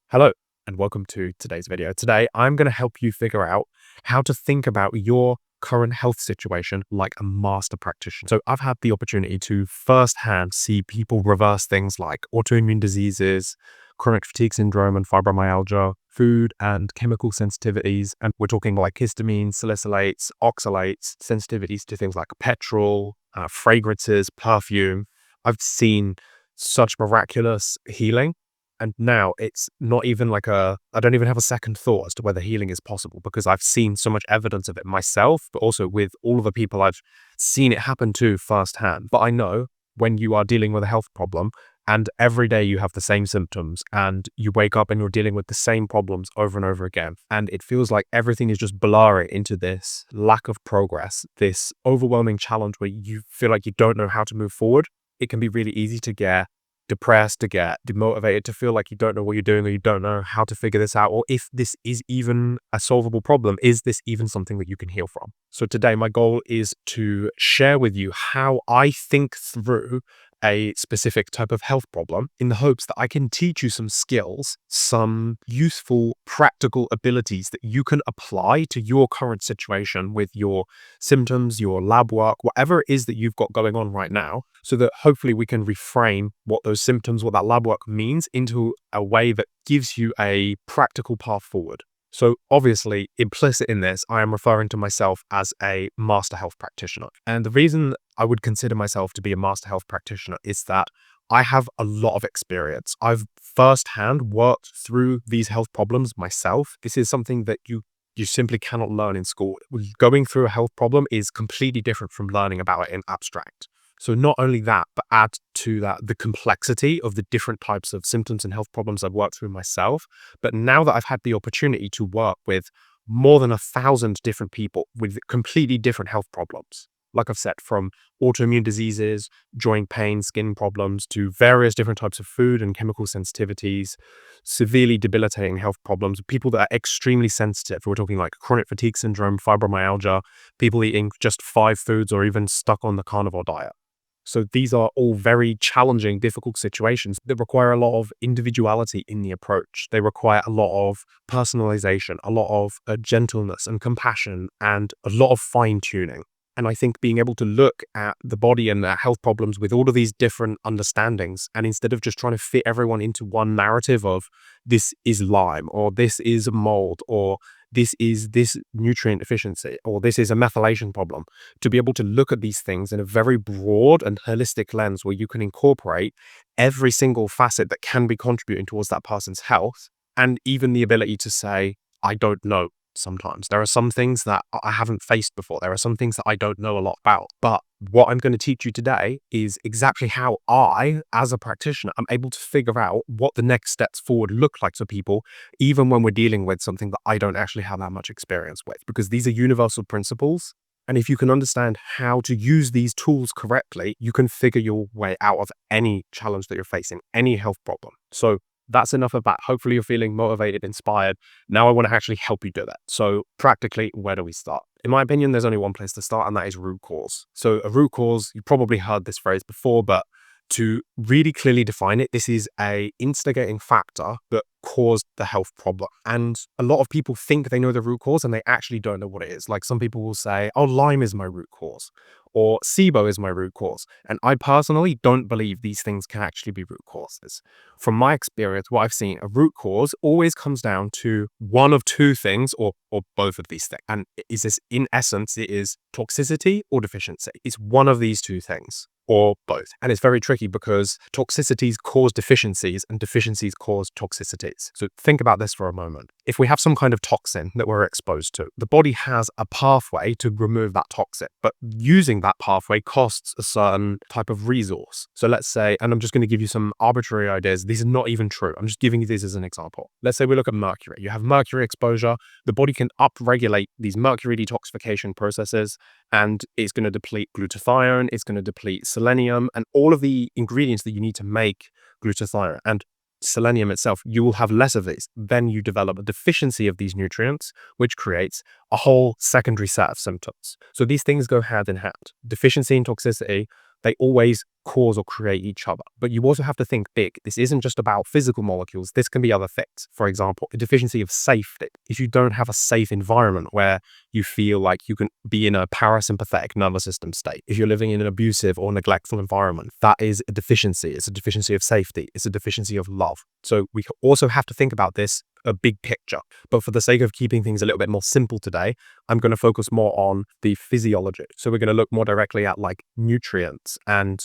Hello, and welcome to today's video. Today, I'm going to help you figure out how to think about your current health situation like a master practitioner. So I've had the opportunity to firsthand see people reverse things like autoimmune diseases, chronic fatigue syndrome and fibromyalgia, food and chemical sensitivities. And we're talking like histamine, salicylates, oxalates, sensitivities to things like petrol, fragrances, perfume. I've seen such miraculous healing. And now it's not even I don't even have a second thought as to whether healing is possible because I've seen so much evidence of it myself, but also with all of the people I've seen it happen to firsthand. But I know when you are dealing with a health problem and every day you have the same symptoms and you wake up and you're dealing with the same problems over and over again, and it feels like everything is just blurring into this lack of progress, this overwhelming challenge where you feel like you don't know how to move forward, it can be really easy to get depressed, to get demotivated, to feel like you don't know what you're doing or you don't know how to figure this out, or if this is even a solvable problem. Is this even something that you can heal from? So today my goal is to share with you how I think through a specific type of health problem in the hopes that I can teach you some skills, some useful practical abilities that you can apply to your current situation with your symptoms, your lab work, whatever it is that you've got going on right now, so that hopefully we can reframe what those symptoms, what that lab work means into a way that gives you a practical path forward. So obviously, implicit in this, I am referring to myself as a master health practitioner. And the reason I would consider myself to be a master health practitioner is that I have a lot of experience. I've firsthand worked through these health problems myself. This is something that you simply cannot learn in school. Going through a health problem is completely different from learning about it in abstract. So not only that, but add to that the complexity of the different types of symptoms and health problems I've worked through myself. But now that I've had the opportunity to work with more than 1,000 different people with completely different health problems, like I've said, from autoimmune diseases, joint pain, skin problems, to various different types of food and chemical sensitivities, severely debilitating health problems, people that are extremely sensitive. We're talking like chronic fatigue syndrome, fibromyalgia, people eating just 5 foods or even stuck on the carnivore diet. So these are all very challenging, difficult situations that require a lot of individuality in the approach. They require a lot of personalization, a lot of gentleness and compassion, and a lot of fine tuning. And I think being able to look at the body and the health problems with all of these different understandings, and instead of just trying to fit everyone into one narrative of this is Lyme, or this is mold, or this is this nutrient deficiency, or this is a methylation problem, to be able to look at these things in a very broad and holistic lens where you can incorporate every single facet that can be contributing towards that person's health, and even the ability to say, I don't know. Sometimes there are some things that I haven't faced before. There are some things that I don't know a lot about. But what I'm going to teach you today is exactly how I, as a practitioner, am able to figure out what the next steps forward look like for people, even when we're dealing with something that I don't actually have that much experience with, because these are universal principles. And if you can understand how to use these tools correctly, you can figure your way out of any challenge that you're facing, any health problem. So that's enough of that. Hopefully you're feeling motivated, inspired. Now I want to actually help you do that. So practically, where do we start? In my opinion, there's only one place to start, and that is root cause. So a root cause, you probably heard this phrase before, but to really clearly define it, this is a instigating factor that caused the health problem. And a lot of people think they know the root cause and they actually don't know what it is. Like some people will say, oh, Lyme is my root cause, or SIBO is my root cause. And I personally don't believe these things can actually be root causes. From my experience, what I've seen, a root cause always comes down to one of two things, or both of these things. And is this, in essence, it is toxicity or deficiency. It's one of these two things, or both. And it's very tricky because toxicities cause deficiencies and deficiencies cause toxicities. So think about this for a moment. If we have some kind of toxin that we're exposed to, the body has a pathway to remove that toxin, but using that pathway costs a certain type of resource. So let's say, and I'm just going to give you some arbitrary ideas. These are not even true. I'm just giving you these as an example. Let's say we look at mercury. You have mercury exposure. The body can upregulate these mercury detoxification processes, and it's going to deplete glutathione. It's going to deplete selenium and all of the ingredients that you need to make glutathione. And selenium itself, you will have less of these. Then you develop a deficiency of these nutrients, which creates a whole secondary set of symptoms. So these things go hand in hand. Deficiency and toxicity, They always cause or create each other. But you also have to think big. This isn't just about physical molecules. This can be other things. For example, a deficiency of safety. If you don't have a safe environment where you feel like you can be in a parasympathetic nervous system state, if you're living in an abusive or neglectful environment, that is a deficiency. It's a deficiency of safety. It's a deficiency of love. So we also have to think about this a big picture. But for the sake of keeping things a little bit more simple today, I'm going to focus more on the physiology. So we're going to look more directly at like nutrients and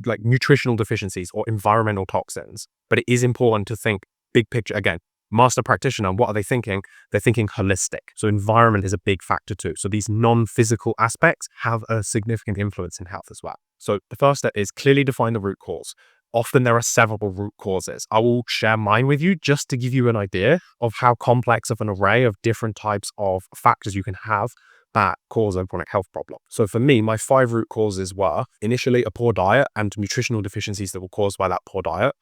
like nutritional deficiencies or environmental toxins. But it is important to think big picture. Again, master practitioner, what are they thinking? They're thinking holistic. So environment is a big factor too. So these non-physical aspects have a significant influence in health as well. So the first step is clearly define the root cause. Often there are several root causes. I will share mine with you just to give you an idea of how complex of an array of different types of factors you can have that cause a chronic health problem. So for me, my 5 root causes were initially a poor diet and nutritional deficiencies that were caused by that poor diet.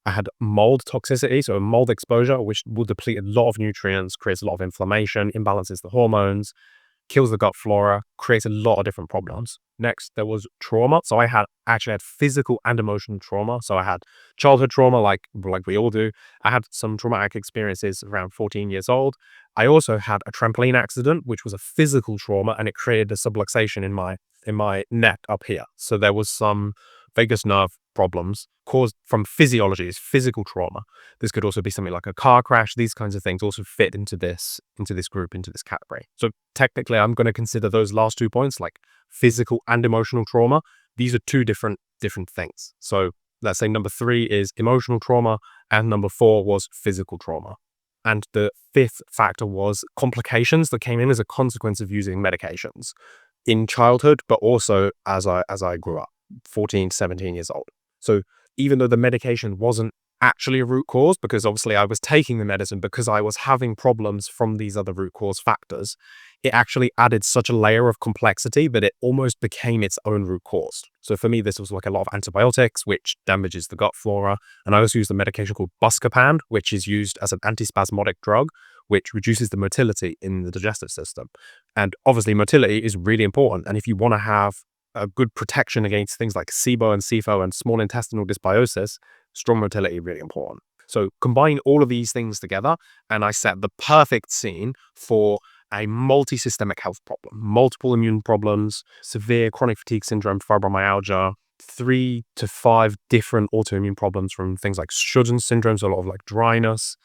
I had mold toxicity, so mold exposure, which will deplete a lot of nutrients, creates a lot of inflammation, imbalances the hormones, kills the gut flora, creates a lot of different problems. Next, there was trauma. So I actually had physical and emotional trauma. So I had childhood trauma, like we all do. I had some traumatic experiences around 14 years old. I also had a trampoline accident, which was a physical trauma, and it created a subluxation in my neck up here. So there was some vagus nerve problems caused from physiology, is physical trauma. This could also be something like a car crash. These kinds of things also fit into this group, into this category. So technically, I'm going to consider those last 2 points, like physical and emotional trauma. These are 2 different things. So let's say number 3 is emotional trauma, and number 4 was physical trauma. And the 5th factor was complications that came in as a consequence of using medications in childhood, but also as I grew up, 14, 17 years old. So even though the medication wasn't actually a root cause, because obviously I was taking the medicine because I was having problems from these other root cause factors, it actually added such a layer of complexity that it almost became its own root cause. So for me, this was like a lot of antibiotics, which damages the gut flora. And I also used a medication called Buscopan, which is used as an antispasmodic drug, which reduces the motility in the digestive system. And obviously motility is really important. And if you want to have a good protection against things like SIBO and SIFO and small intestinal dysbiosis, strong motility is really important. So combine all of these things together, and I set the perfect scene for a multi-systemic health problem, multiple immune problems, severe chronic fatigue syndrome, fibromyalgia, 3 to 5 different autoimmune problems, from things like Sjogren's syndrome, so a lot of like dryness,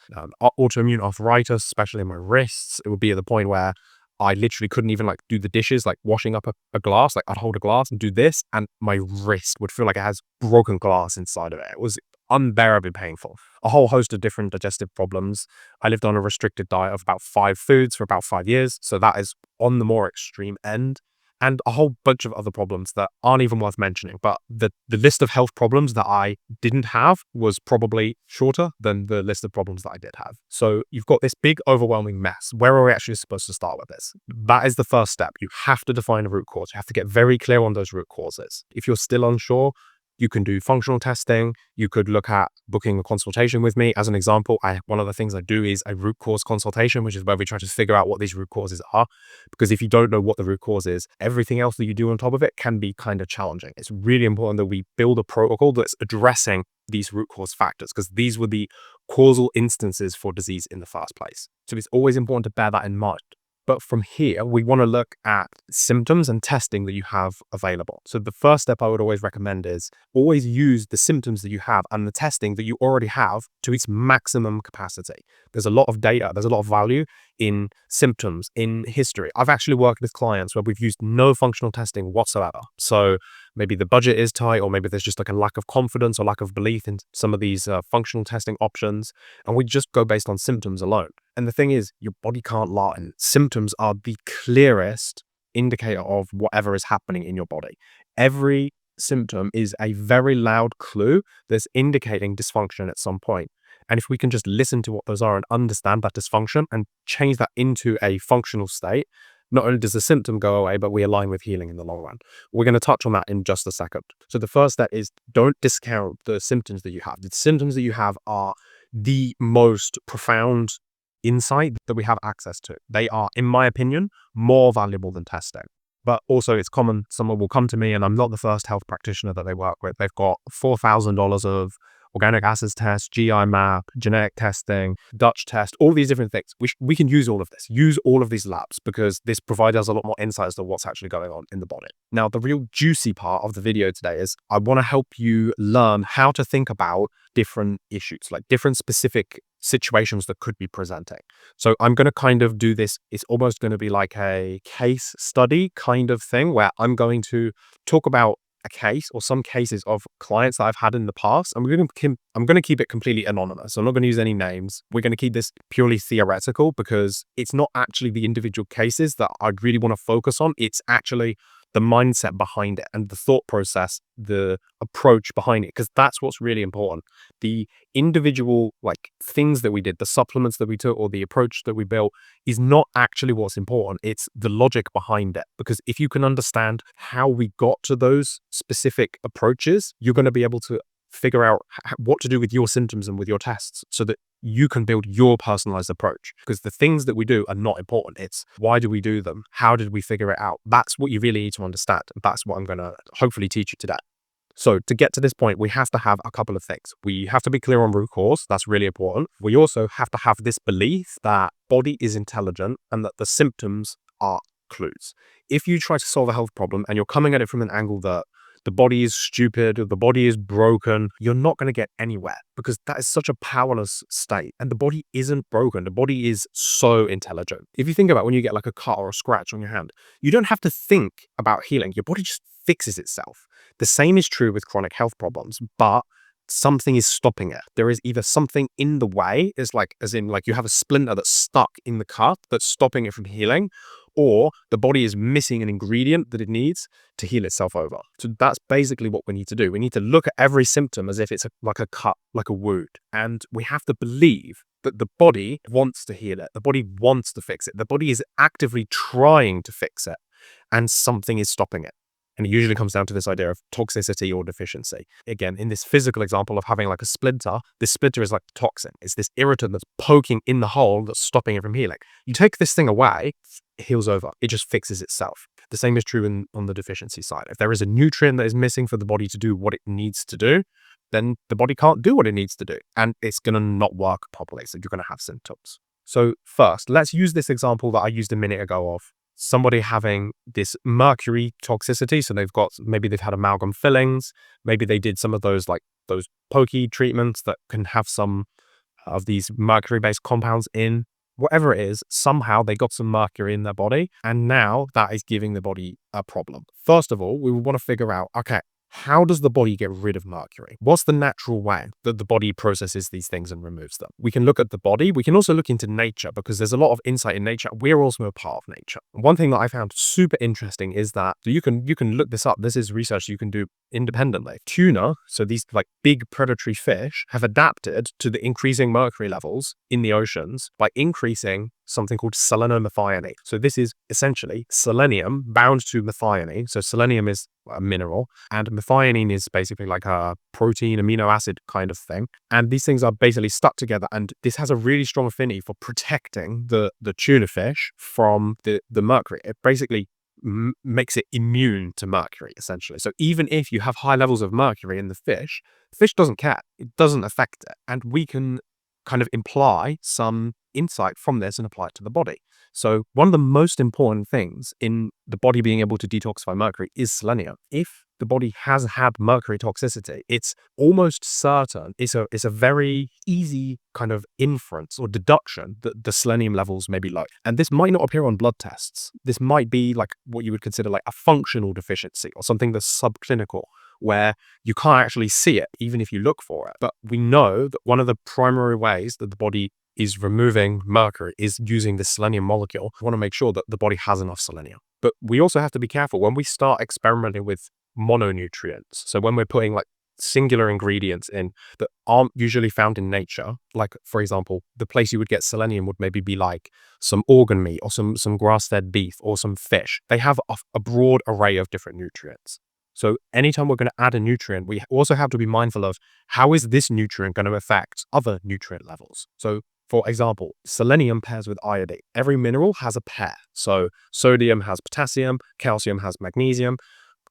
autoimmune arthritis, especially in my wrists. It would be at the point where I literally couldn't even like do the dishes, like washing up a glass. Like I'd hold a glass and do this, and my wrist would feel like it has broken glass inside of it. It was unbearably painful. A whole host of different digestive problems. I lived on a restricted diet of about 5 foods for about 5 years. So that is on the more extreme end. And a whole bunch of other problems that aren't even worth mentioning. But the list of health problems that I didn't have was probably shorter than the list of problems that I did have. So you've got this big overwhelming mess. Where are we actually supposed to start with this? That is the first step. You have to define a root cause. You have to get very clear on those root causes. If you're still unsure, you can do functional testing. You could look at booking a consultation with me. As an example, one of the things I do is a root cause consultation, which is where we try to figure out what these root causes are. Because if you don't know what the root cause is, everything else that you do on top of it can be kind of challenging. It's really important that we build a protocol that's addressing these root cause factors, because these were the causal instances for disease in the first place. So it's always important to bear that in mind. But from here, we want to look at symptoms and testing that you have available. So the first step I would always recommend is always use the symptoms that you have and the testing that you already have to its maximum capacity. There's a lot of data, there's a lot of value in symptoms, in history. I've actually worked with clients where we've used no functional testing whatsoever. So maybe the budget is tight, or maybe there's just like a lack of confidence or lack of belief in some of these functional testing options. And we just go based on symptoms alone. And the thing is, your body can't lie. Symptoms are the clearest indicator of whatever is happening in your body. Every symptom is a very loud clue that's indicating dysfunction at some point. And if we can just listen to what those are and understand that dysfunction and change that into a functional state, not only does the symptom go away, but we align with healing in the long run. We're going to touch on that in just a second. So the first step is don't discount the symptoms that you have. The symptoms that you have are the most profound insight that we have access to. They are, in my opinion, more valuable than testing. But also it's common, someone will come to me and I'm not the first health practitioner that they work with. They've got $4,000 of organic acids tests, GI map, genetic testing, Dutch test, all these different things. We can use all of this, use all of these labs, because this provides us a lot more insight as to what's actually going on in the body. Now, the real juicy part of the video today is I want to help you learn how to think about different issues, like different specific situations that could be presenting. So I'm going to kind of do this. It's almost going to be like a case study kind of thing where I'm going to talk about a case or some cases of clients that I've had in the past. I'm going to keep it completely anonymous. I'm not going to use any names. We're going to keep this purely theoretical because it's not actually the individual cases that I'd really want to focus on. It's actually the mindset behind it and the thought process, the approach behind it, because that's what's really important. The individual like things that we did, the supplements that we took or the approach that we built is not actually what's important. It's the logic behind it. Because if you can understand how we got to those specific approaches, you're going to be able to figure out what to do with your symptoms and with your tests so that you can build your personalized approach. Because the things that we do are not important. It's why do we do them? How did we figure it out? That's what you really need to understand. That's what I'm going to hopefully teach you today. So to get to this point, we have to have a couple of things. We have to be clear on root cause. That's really important. We also have to have this belief that body is intelligent and that the symptoms are clues. If you try to solve a health problem and you're coming at it from an angle that the body is stupid, or the body is broken, you're not going to get anywhere, because that is such a powerless state. And the body isn't broken. The body is so intelligent. If you think about when you get like a cut or a scratch on your hand, you don't have to think about healing. Your body just fixes itself. The same is true with chronic health problems, but something is stopping it. There is either something in the way, is like, as in like you have a splinter that's stuck in the cut that's stopping it from healing, or the body is missing an ingredient that it needs to heal itself over. So that's basically what we need to do. We need to look at every symptom as if it's like a cut, like a wound. And we have to believe that the body wants to heal it. The body wants to fix it. The body is actively trying to fix it, and something is stopping it. And it usually comes down to this idea of toxicity or deficiency. Again, in this physical example of having like a splinter, this splinter is like a toxin. It's this irritant that's poking in the hole that's stopping it from healing. You take this thing away, it heals over. It just fixes itself. The same is true on the deficiency side. If there is a nutrient that is missing for the body to do what it needs to do, then the body can't do what it needs to do. And it's going to not work properly. So you're going to have symptoms. So first, let's use this example that I used a minute ago of somebody having this mercury toxicity. So maybe they've had amalgam fillings. Maybe they did some of those pokey treatments that can have some of these mercury-based compounds in. Whatever it is, somehow they got some mercury in their body, and now that is giving the body a problem. First of all, we want to figure out, okay, how does the body get rid of mercury? What's the natural way that the body processes these things and removes them? We can look at the body. We can also look into nature, because there's a lot of insight in nature. We're also a part of nature. One thing that I found super interesting is that, so you can look this up. This is research you can do independently. Tuna, so these like big predatory fish, have adapted to the increasing mercury levels in the oceans by increasing something called selenomethionine. So this is essentially selenium bound to methionine. So selenium is a mineral, and methionine is basically like a protein amino acid kind of thing. And these things are basically stuck together, and this has a really strong affinity for protecting the tuna fish from the mercury. It basically makes it immune to mercury, essentially. So even if you have high levels of mercury in the fish doesn't care. It doesn't affect it. And we can kind of imply some insight from this and apply it to the body. So one of the most important things in the body being able to detoxify mercury is selenium. If the body has had mercury toxicity, it's almost certain, it's a very easy kind of inference or deduction that the selenium levels may be low. And this might not appear on blood tests. This might be like what you would consider like a functional deficiency or something that's subclinical, where you can't actually see it, even if you look for it. But we know that one of the primary ways that the body is removing mercury is using the selenium molecule. We want to make sure that the body has enough selenium. But we also have to be careful when we start experimenting with mononutrients. So when we're putting like singular ingredients in that aren't usually found in nature, like for example, the place you would get selenium would maybe be like some organ meat or some grass-fed beef or some fish. They have a broad array of different nutrients. So anytime we're going to add a nutrient, we also have to be mindful of how is this nutrient going to affect other nutrient levels. So For example, selenium pairs with iodine. Every mineral has a pair. So sodium has potassium, calcium has magnesium,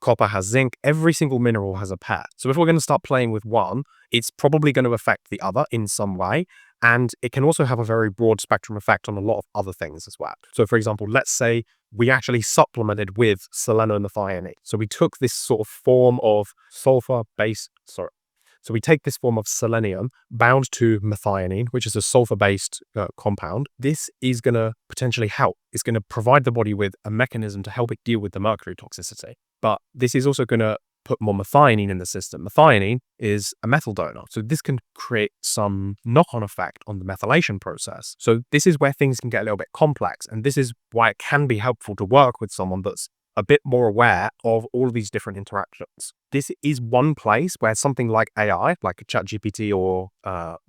copper has zinc. Every single mineral has a pair. So if we're going to start playing with one, it's probably going to affect the other in some way. And it can also have a very broad spectrum effect on a lot of other things as well. So for example, let's say we actually supplemented with selenomethionine. So we took this sort of form of so we take this form of selenium bound to methionine, which is a sulfur-based compound. This is going to potentially help. It's going to provide the body with a mechanism to help it deal with the mercury toxicity. But this is also going to put more methionine in the system. Methionine is a methyl donor. So this can create some knock-on effect on the methylation process. So this is where things can get a little bit complex. And this is why it can be helpful to work with someone that's a bit more aware of all of these different interactions. This is one place where something like AI, like a ChatGPT or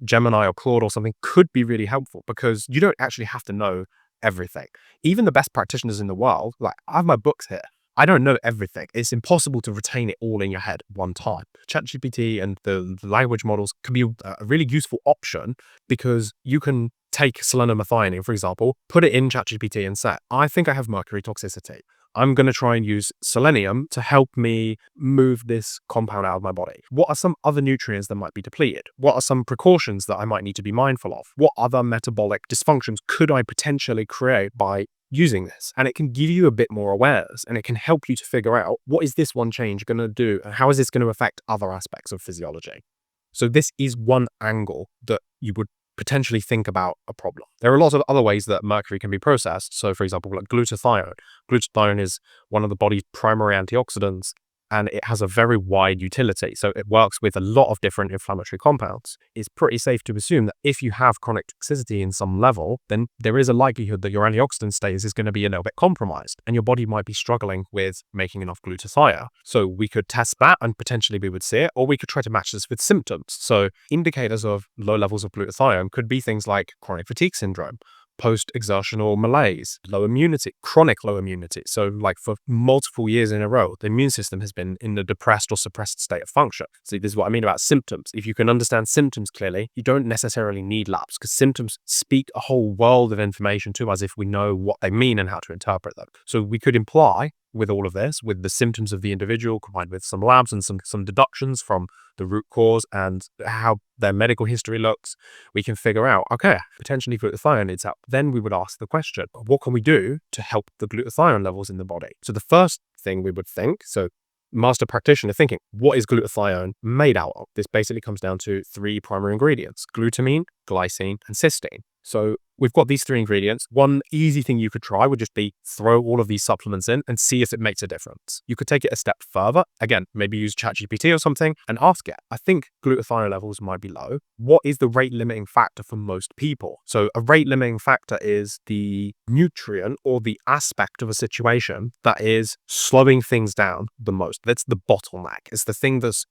Gemini or Claude or something, could be really helpful, because you don't actually have to know everything. Even the best practitioners in the world, like I have my books here, I don't know everything. It's impossible to retain it all in your head at one time. ChatGPT and the language models can be a really useful option, because you can take selenomethionine, for example, put it in ChatGPT and say, I think I have mercury toxicity. I'm going to try and use selenium to help me move this compound out of my body. What are some other nutrients that might be depleted? What are some precautions that I might need to be mindful of? What other metabolic dysfunctions could I potentially create by using this? And it can give you a bit more awareness, and it can help you to figure out, what is this one change going to do, and how is this going to affect other aspects of physiology? So this is one angle that you would potentially think about a problem. There are lots of other ways that mercury can be processed. So for example, like glutathione. Glutathione is one of the body's primary antioxidants, and it has a very wide utility. So it works with a lot of different inflammatory compounds. It's pretty safe to assume that if you have chronic toxicity in some level, then there is a likelihood that your antioxidant status is going to be a little bit compromised, and your body might be struggling with making enough glutathione. So we could test that, and potentially we would see it, or we could try to match this with symptoms. So indicators of low levels of glutathione could be things like chronic fatigue syndrome, post-exertional malaise, low immunity, chronic low immunity. So like for multiple years in a row, the immune system has been in a depressed or suppressed state of function. See, this is what I mean about symptoms. If you can understand symptoms clearly, you don't necessarily need labs, because symptoms speak a whole world of information to us if we know what they mean and how to interpret them. So we could imply with all of this, with the symptoms of the individual combined with some labs and some deductions from the root cause and how their medical history looks, we can figure out, okay, potentially glutathione needs help. Then we would ask the question, what can we do to help the glutathione levels in the body? So the first thing we would think, so master practitioner thinking, what is glutathione made out of? This basically comes down to three primary ingredients: glutamine, glycine, and cysteine. So we've got these three ingredients. One easy thing you could try would just be throw all of these supplements in and see if it makes a difference. You could take it a step further. Again, maybe use ChatGPT or something and ask it, I think glutathione levels might be low. What is the rate limiting factor for most people? So a rate limiting factor is the nutrient or the aspect of a situation that is slowing things down the most. That's the bottleneck. It's the thing that's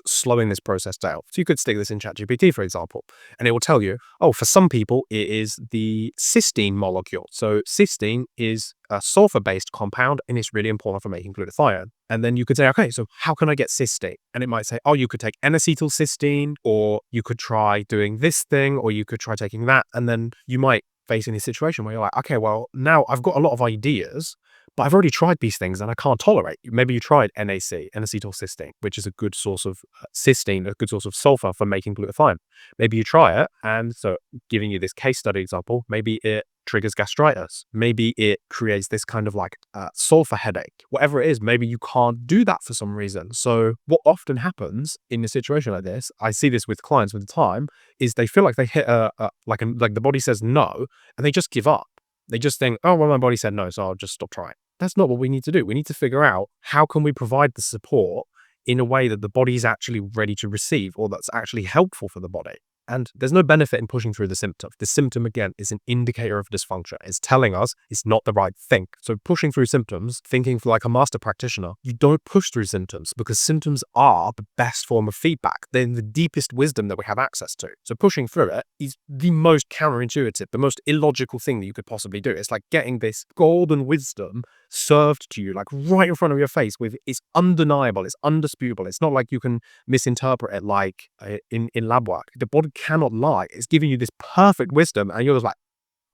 slowing this process down. So you could stick this in ChatGPT, for example, and it will tell you, oh, for some people, it is the cysteine molecule. So cysteine is a sulfur-based compound, and it's really important for making glutathione. And then you could say, okay, so how can I get cysteine? And it might say, oh, you could take N-acetylcysteine, or you could try doing this thing, or you could try taking that. And then you might face in a situation where you're like, okay, well, now I've got a lot of ideas, but I've already tried these things and I can't tolerate. Maybe you tried NAC, N-acetylcysteine, which is a good source of cysteine, a good source of sulfur for making glutathione. Maybe you try it, and so giving you this case study example, maybe it triggers gastritis. Maybe it creates this kind of like sulfur headache. Whatever it is, maybe you can't do that for some reason. So what often happens in a situation like this, I see this with clients with the time, is they feel like they hit like the body says no, and they just give up. They just think, oh, well, my body said no, so I'll just stop trying. That's not what we need to do. We need to figure out, how can we provide the support in a way that the body is actually ready to receive, or that's actually helpful for the body. And there's no benefit in pushing through the symptom. The symptom, again, is an indicator of dysfunction. It's telling us it's not the right thing. So pushing through symptoms, thinking like a master practitioner, you don't push through symptoms, because symptoms are the best form of feedback. They're the deepest wisdom that we have access to. So pushing through it is the most counterintuitive, the most illogical thing that you could possibly do. It's like getting this golden wisdom served to you like right in front of your face with, it's undeniable, it's undisputable. It's not like you can misinterpret it like in lab work. The body cannot lie. It's giving you this perfect wisdom and you're just like,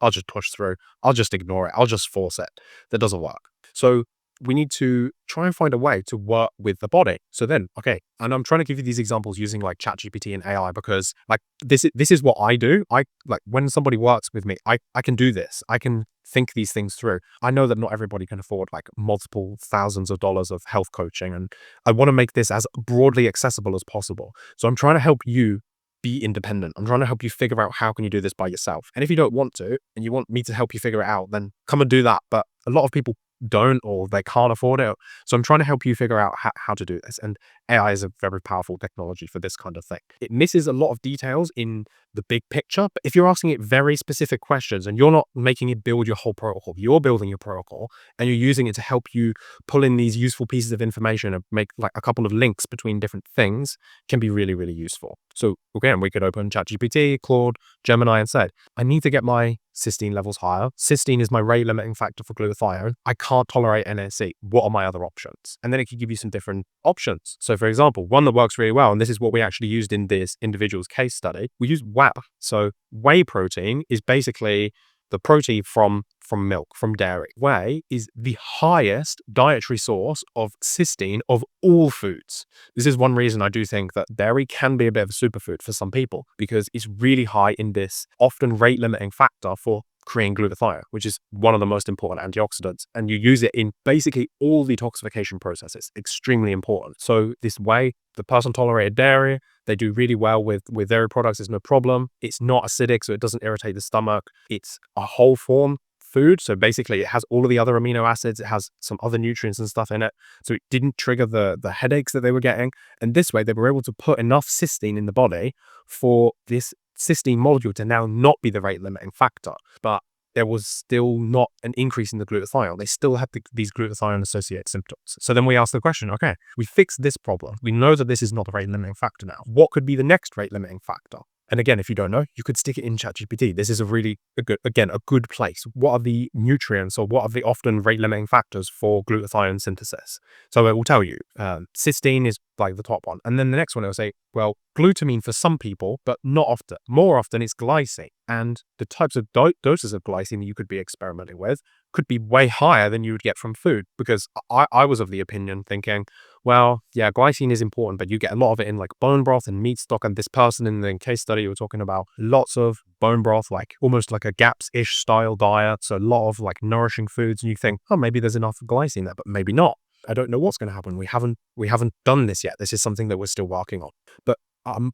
I'll just push through. I'll just ignore it. I'll just force it. That doesn't work. So we need to try and find a way to work with the body. So then, okay, and I'm trying to give you these examples using like ChatGPT and AI because like this is what I do. I like when somebody works with me, I can do this. I can think these things through. I know that not everybody can afford like multiple thousands of dollars of health coaching, and I want to make this as broadly accessible as possible. So I'm trying to help you be independent. I'm trying to help you figure out how can you do this by yourself. And if you don't want to, and you want me to help you figure it out, then come and do that. But a lot of people don't, or they can't afford it. So I'm trying to help you figure out how to do this. And AI is a very powerful technology for this kind of thing. It misses a lot of details in the big picture, but if you're asking it very specific questions and you're not making it build your whole protocol, you're building your protocol and you're using it to help you pull in these useful pieces of information and make like a couple of links between different things, can be really, really useful. So again, we could open ChatGPT, Claude, Gemini and say, I need to get my cysteine levels higher. Cysteine is my rate limiting factor for glutathione. I can't tolerate NAC. What are my other options? And then it could give you some different options. So for example, one that works really well, and this is what we actually used in this individual's case study, we used whey. So whey protein is basically the protein from milk, from dairy. Whey is the highest dietary source of cysteine of all foods. This is one reason I do think that dairy can be a bit of a superfood for some people, because it's really high in this often rate limiting factor for creating glutathione, which is one of the most important antioxidants. And you use it in basically all detoxification processes. Extremely important. So this whey, the person tolerated dairy, they do really well with dairy products. There's no problem. It's not acidic, so it doesn't irritate the stomach. It's a whole form food. So basically it has all of the other amino acids. It has some other nutrients and stuff in it. So it didn't trigger the headaches that they were getting. And this way they were able to put enough cysteine in the body for this cysteine molecule to now not be the rate limiting factor. But there was still not an increase in the glutathione. They still had these glutathione associated symptoms. So then we asked the question, okay, we fixed this problem. We know that this is not a rate limiting factor now. What could be the next rate limiting factor? And again, if you don't know, you could stick it in ChatGPT. This is a really a good place. What are the nutrients or what are the often rate limiting factors for glutathione synthesis? So it will tell you cysteine is like the top one. And then the next one, it will say, well, glutamine for some people, but not often. More often it's glycine. And the types of doses of glycine that you could be experimenting with could be way higher than you would get from food. Because I was of the opinion thinking, well, yeah, glycine is important, but you get a lot of it in like bone broth and meat stock. And this person in the case study, you were talking about lots of bone broth, like almost like a GAPS-ish style diet. So a lot of like nourishing foods. And you think, oh, maybe there's enough glycine there, but maybe not. I don't know what's going to happen. We haven't done this yet. This is something that we're still working on. But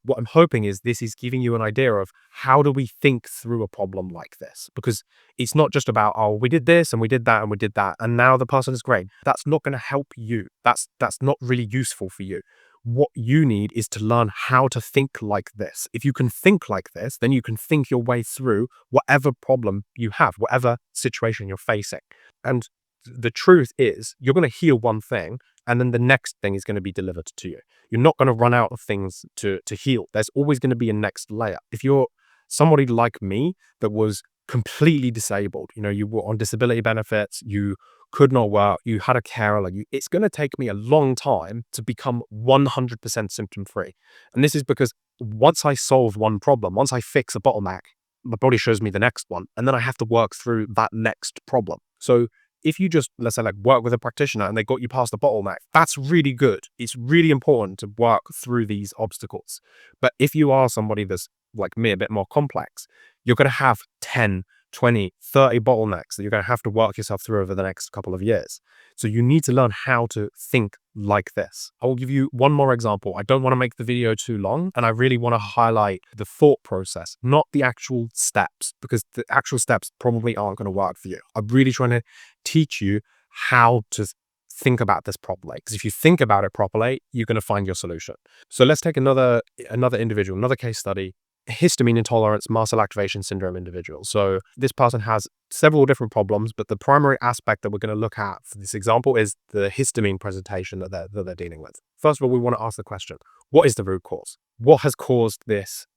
what I'm hoping is this is giving you an idea of how do we think through a problem like this? Because it's not just about, oh, we did this and we did that and we did that, and now the person is great. That's not going to help you. That's not really useful for you. What you need is to learn how to think like this. If you can think like this, then you can think your way through whatever problem you have, whatever situation you're facing. And the truth is, you're going to heal one thing, and then the next thing is going to be delivered to you. You're not going to run out of things to heal. There's always going to be a next layer. If you're somebody like me that was completely disabled, you were on disability benefits, you could not work, you had a carer, it's going to take me a long time to become 100% symptom free. And this is because once I solve one problem, once I fix a bottleneck, my body shows me the next one, and then I have to work through that next problem. So if you just, let's say, like work with a practitioner and they got you past the bottleneck, that's really good. It's really important to work through these obstacles. But if you are somebody that's like me, a bit more complex, you're going to have 10, 20, 30 bottlenecks that you're going to have to work yourself through over the next couple of years. So you need to learn how to think like this. I will give you one more example. I don't want to make the video too long, and I really want to highlight the thought process, not the actual steps, because the actual steps probably aren't going to work for you. I'm really trying to teach you how to think about this properly, because if you think about it properly, you're going to find your solution. So let's take another individual, another case study. Histamine intolerance, mast cell activation syndrome individual. So this person has several different problems, but the primary aspect that we're going to look at for this example is the histamine presentation that they're dealing with. First of all, we want to ask the question, what is the root cause? What has caused this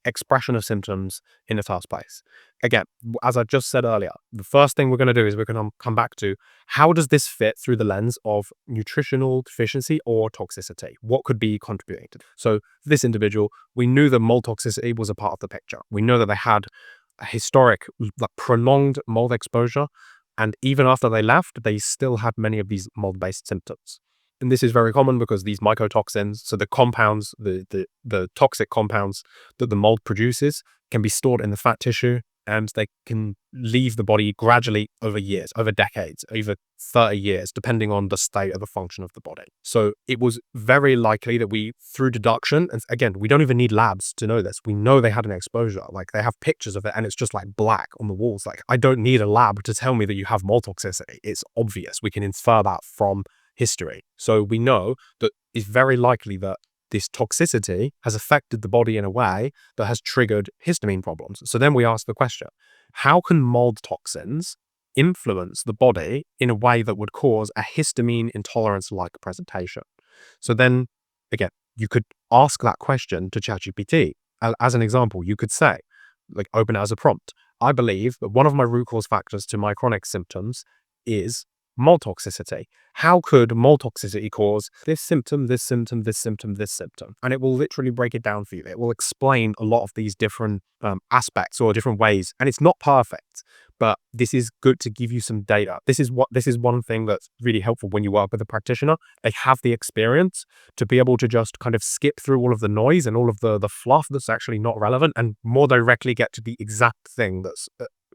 expression of symptoms in the first place. Again, as I just said earlier, the first thing we're going to do is we're going to come back to how does this fit through the lens of nutritional deficiency or toxicity? What could be contributing to? So for this individual, we knew that mold toxicity was a part of the picture. We know that they had a historic, like prolonged mold exposure. And even after they left, they still had many of these mold-based symptoms. And this is very common because these mycotoxins, so the compounds, the toxic compounds that the mold produces, can be stored in the fat tissue, and they can leave the body gradually over years, over decades, over 30 years, depending on the state of the function of the body. So it was very likely that we, through deduction, and again, we don't even need labs to know this. We know they had an exposure. Like, they have pictures of it and it's just like black on the walls. Like, I don't need a lab to tell me that you have mold toxicity. It's obvious. We can infer that from history. So we know that it's very likely that this toxicity has affected the body in a way that has triggered histamine problems. So then we ask the question, how can mold toxins influence the body in a way that would cause a histamine intolerance-like presentation? So then, again, you could ask that question to ChatGPT. As an example, you could say, like, open it as a prompt. I believe that one of my root cause factors to my chronic symptoms is mold toxicity. How could mold toxicity cause this symptom, this symptom, this symptom, this symptom? And it will literally break it down for you. It will explain a lot of these different aspects or different ways. And it's not perfect, but this is good to give you some data. This is one thing that's really helpful when you work with a practitioner. They have the experience to be able to just kind of skip through all of the noise and all of the fluff that's actually not relevant and more directly get to the exact thing that's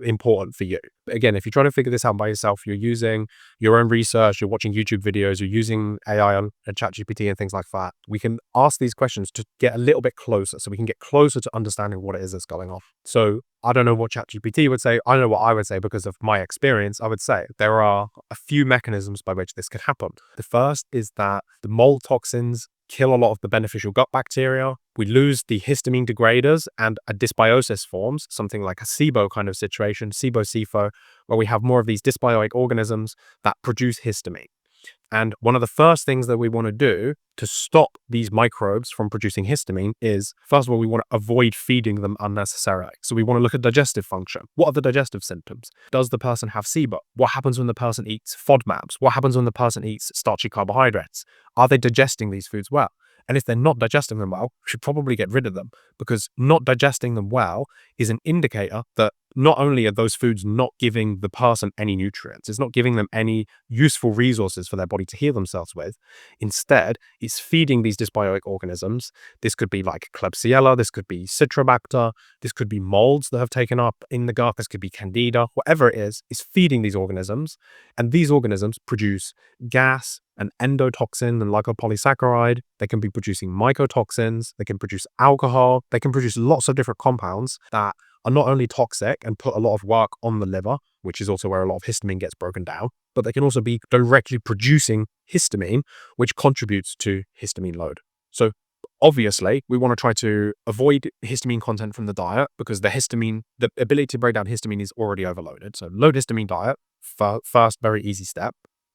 important for you. But again, if you're trying to figure this out by yourself, you're using your own research, you're watching YouTube videos, you're using AI on ChatGPT and things like that, we can ask these questions to get a little bit closer, so we can get closer to understanding what it is that's going on. So I don't know what ChatGPT would say. I know what I would say because of my experience. I would say there are a few mechanisms by which this could happen. The first is that the mold toxins kill a lot of the beneficial gut bacteria. We lose the histamine degraders and a dysbiosis forms, something like a SIBO kind of situation, SIBO, SIFO, where we have more of these dysbiotic organisms that produce histamine. And one of the first things that we want to do to stop these microbes from producing histamine is, first of all, we want to avoid feeding them unnecessarily. So we want to look at digestive function. What are the digestive symptoms? Does the person have SIBO? What happens when the person eats FODMAPs? What happens when the person eats starchy carbohydrates? Are they digesting these foods well? And if they're not digesting them well, we should probably get rid of them, because not digesting them well is an indicator that not only are those foods not giving the person any nutrients, it's not giving them any useful resources for their body to heal themselves with. Instead, it's feeding these dysbiotic organisms. This could be like Klebsiella, this could be Citrobacter, this could be molds that have taken up in the gut, this could be Candida, whatever it is feeding these organisms. And these organisms produce gas, an endotoxin and lipopolysaccharide. They can be producing mycotoxins, they can produce alcohol, they can produce lots of different compounds that are not only toxic and put a lot of work on the liver, which is also where a lot of histamine gets broken down, but they can also be directly producing histamine, which contributes to histamine load. So obviously, we want to try to avoid histamine content from the diet, because the ability to break down histamine is already overloaded. So low histamine diet, first, very easy step.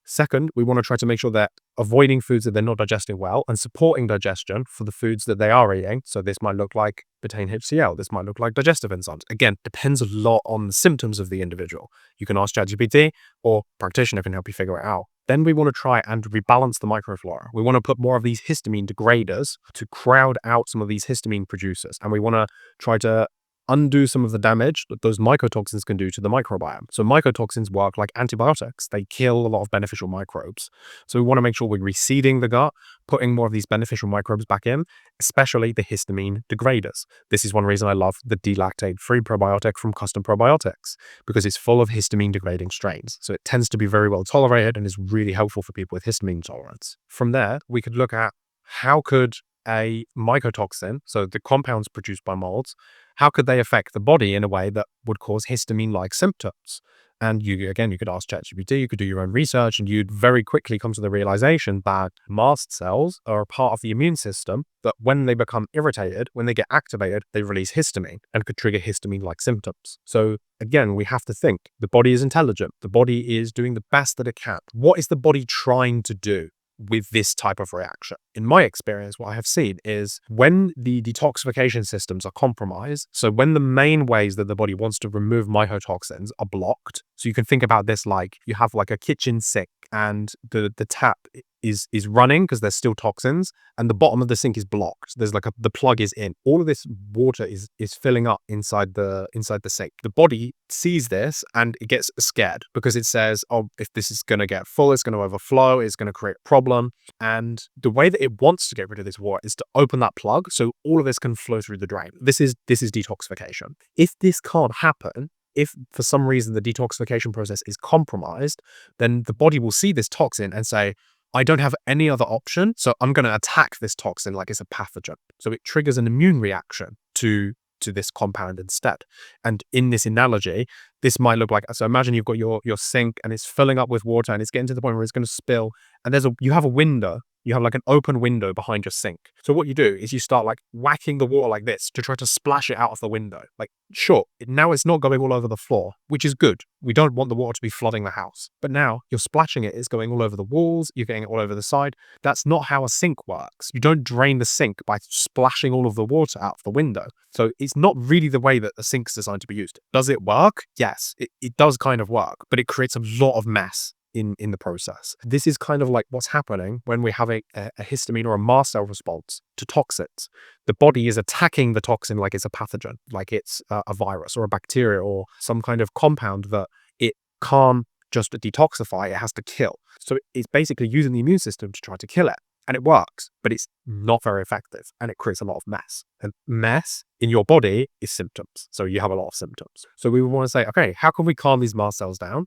Second, we want to try to make sure that avoiding foods that they're not digesting well and supporting digestion for the foods that they are eating. So this might look like betaine HCl. This might look like digestive enzymes. Again, depends a lot on the symptoms of the individual. You can ask ChatGPT, or Practitioner can help you figure it out. Then we want to try and rebalance the microflora. We want to put more of these histamine degraders to crowd out some of these histamine producers. And we want to try to undo some of the damage that those mycotoxins can do to the microbiome. So mycotoxins work like antibiotics. They kill a lot of beneficial microbes. So we want to make sure we're reseeding the gut, putting more of these beneficial microbes back in, especially the histamine degraders. This is one reason I love the delactate-free probiotic from Custom Probiotics, because it's full of histamine degrading strains. So it tends to be very well tolerated and is really helpful for people with histamine tolerance. From there, we could look at how could a mycotoxin, so the compounds produced by molds, how could they affect the body in a way that would cause histamine-like symptoms? And you could ask ChatGPT, you could do your own research, and you'd very quickly come to the realization that mast cells are a part of the immune system that when they become irritated, when they get activated, they release histamine and could trigger histamine-like symptoms. So again, we have to think the body is intelligent. The body is doing the best that it can. What is the body trying to do? with this type of reaction. In my experience, what I have seen is when the detoxification systems are compromised, so when the main ways that the body wants to remove mycotoxins are blocked, so you can think about this like you have like a kitchen sink and the tap is running because there's still toxins, and the bottom of the sink is blocked. There's like the plug is in. All of this water is filling up inside the sink. The body sees this and it gets scared because it says, oh, if this is going to get full, it's going to overflow, it's going to create a problem. And the way that it wants to get rid of this water is to open that plug so all of this can flow through the drain. This is detoxification. If this can't happen, if for some reason the detoxification process is compromised, then the body will see this toxin and say, I don't have any other option, so I'm going to attack this toxin like it's a pathogen. So it triggers an immune reaction to this compound instead. And in this analogy, this might look like, so imagine you've got your sink and it's filling up with water and it's getting to the point where it's going to spill, and you have a window. You have like an open window behind your sink. So what you do is you start like whacking the water like this to try to splash it out of the window. Like, sure, now it's not going all over the floor, which is good. We don't want the water to be flooding the house. But now you're splashing it. It's going all over the walls. You're getting it all over the side. That's not how a sink works. You don't drain the sink by splashing all of the water out of the window. So it's not really the way that the sink's designed to be used. Does it work? Yes, it does kind of work, but it creates a lot of mess in the process. This is kind of like what's happening when we have a histamine or a mast cell response to toxins. The body is attacking the toxin like it's a pathogen, like it's a virus or a bacteria or some kind of compound that it can't just detoxify, it has to kill. So it's basically using the immune system to try to kill it. And it works, but it's not very effective and it creates a lot of mess. And mess in your body is symptoms. So you have a lot of symptoms. So we would want to say, okay, how can we calm these mast cells down?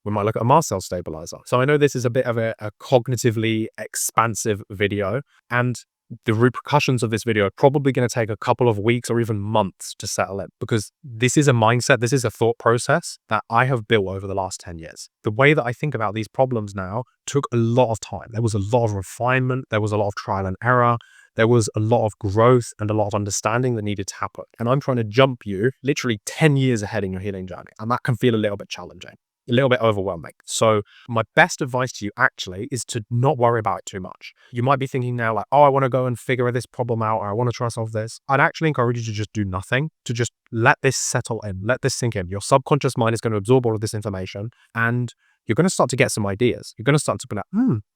We might look at a mast cell stabilizer. So I know this is a bit of a cognitively expansive video, and the repercussions of this video are probably going to take a couple of weeks or even months to settle in, because this is a mindset, this is a thought process that I have built over the last 10 years. The way that I think about these problems now took a lot of time. There was a lot of refinement. There was a lot of trial and error. There was a lot of growth and a lot of understanding that needed to happen. And I'm trying to jump you literally 10 years ahead in your healing journey. And that can feel a little bit challenging, a little bit overwhelming. So my best advice to you actually is to not worry about it too much. You might be thinking now like, oh, I want to go and figure this problem out, or I want to try to solve this. I'd actually encourage you to just do nothing, to just let this settle in, let this sink in. Your subconscious mind is going to absorb all of this information, and you're going to start to get some ideas. You're going to start to be like,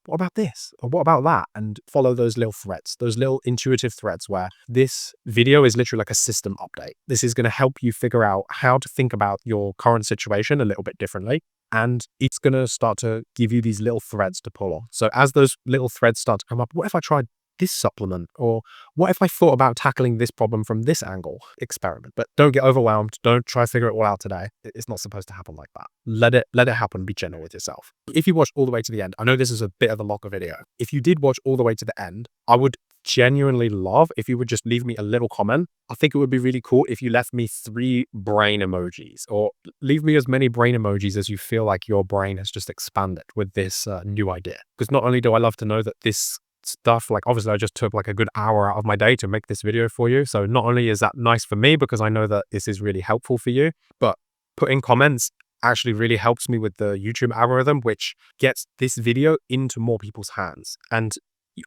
what about this? Or what about that? And follow those little threads, those little intuitive threads where this video is literally like a system update. This is going to help you figure out how to think about your current situation a little bit differently. And it's going to start to give you these little threads to pull on. So as those little threads start to come up, what if I tried this supplement? Or what if I thought about tackling this problem from this angle? Experiment. But don't get overwhelmed. Don't try to figure it all out today. It's not supposed to happen like that. Let it happen. Be gentle with yourself. If you watched all the way to the end, I know this is a bit of a longer video. If you did watch all the way to the end, I would genuinely love if you would just leave me a little comment. I think it would be really cool if you left me 3 brain emojis, or leave me as many brain emojis as you feel like your brain has just expanded with this new idea. Because not only do I love to know that this stuff, like obviously I just took like a good hour out of my day to make this video for you. So not only is that nice for me because I know that this is really helpful for you, but putting comments actually really helps me with the YouTube algorithm, which gets this video into more people's hands. And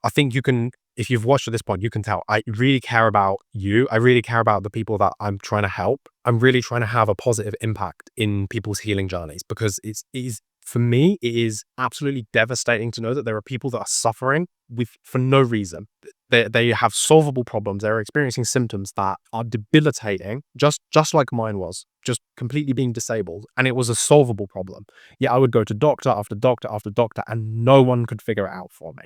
I think you can, if you've watched at this point, you can tell I really care about you. I really care about the people that I'm trying to help. I'm really trying to have a positive impact in people's healing journeys, because for me, it is absolutely devastating to know that there are people that are suffering for no reason. They have solvable problems. They're experiencing symptoms that are debilitating, just like mine was, just completely being disabled. And it was a solvable problem. Yet I would go to doctor after doctor after doctor, and no one could figure it out for me.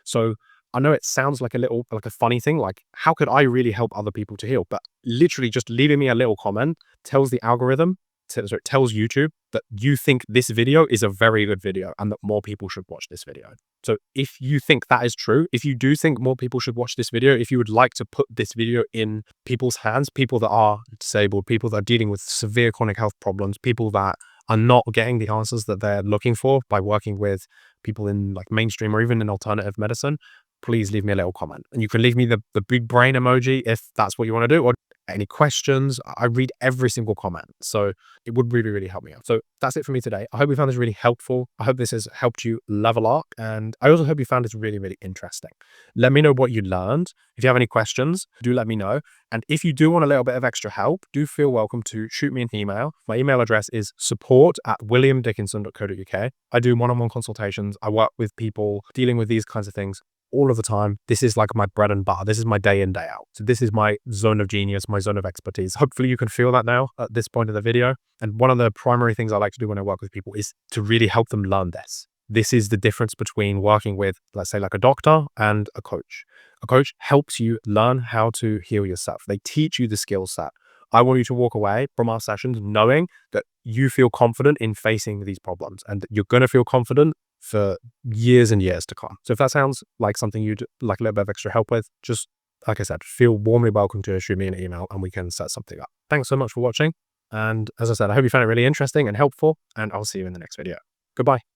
So I know it sounds like a funny thing, like how could I really help other people to heal? But literally just leaving me a little comment tells the algorithm, so it tells YouTube that you think this video is a very good video and that more people should watch this video. So if you think that is true, if you do think more people should watch this video, if you would like to put this video in people's hands, people that are disabled, people that are dealing with severe chronic health problems, people that are not getting the answers that they're looking for by working with people in like mainstream or even in alternative medicine, please leave me a little comment. And you can leave me the big brain emoji if that's what you want to do, or any questions. I read every single comment. So it would really, really help me out. So that's it for me today. I hope you found this really helpful. I hope this has helped you level up. And I also hope you found this really, really interesting. Let me know what you learned. If you have any questions, do let me know. And if you do want a little bit of extra help, do feel welcome to shoot me an email. My email address is support@williamdickinson.co.uk. I do one-on-one consultations. I work with people dealing with these kinds of things all of the time. This is like my bread and butter. This is my day in, day out. So this is my zone of genius, my zone of expertise. Hopefully you can feel that now at this point of the video. And one of the primary things I like to do when I work with people is to really help them learn this. This is the difference between working with, let's say, like a doctor and a coach. A coach helps you learn how to heal yourself. They teach you the skill set. I want you to walk away from our sessions knowing that you feel confident in facing these problems and that you're going to feel confident for years and years to come. So if that sounds like something you'd like a little bit of extra help with, just like I said, feel warmly welcome to shoot me an email and we can set something up. Thanks so much for watching. And as I said, I hope you found it really interesting and helpful, and I'll see you in the next video. Goodbye.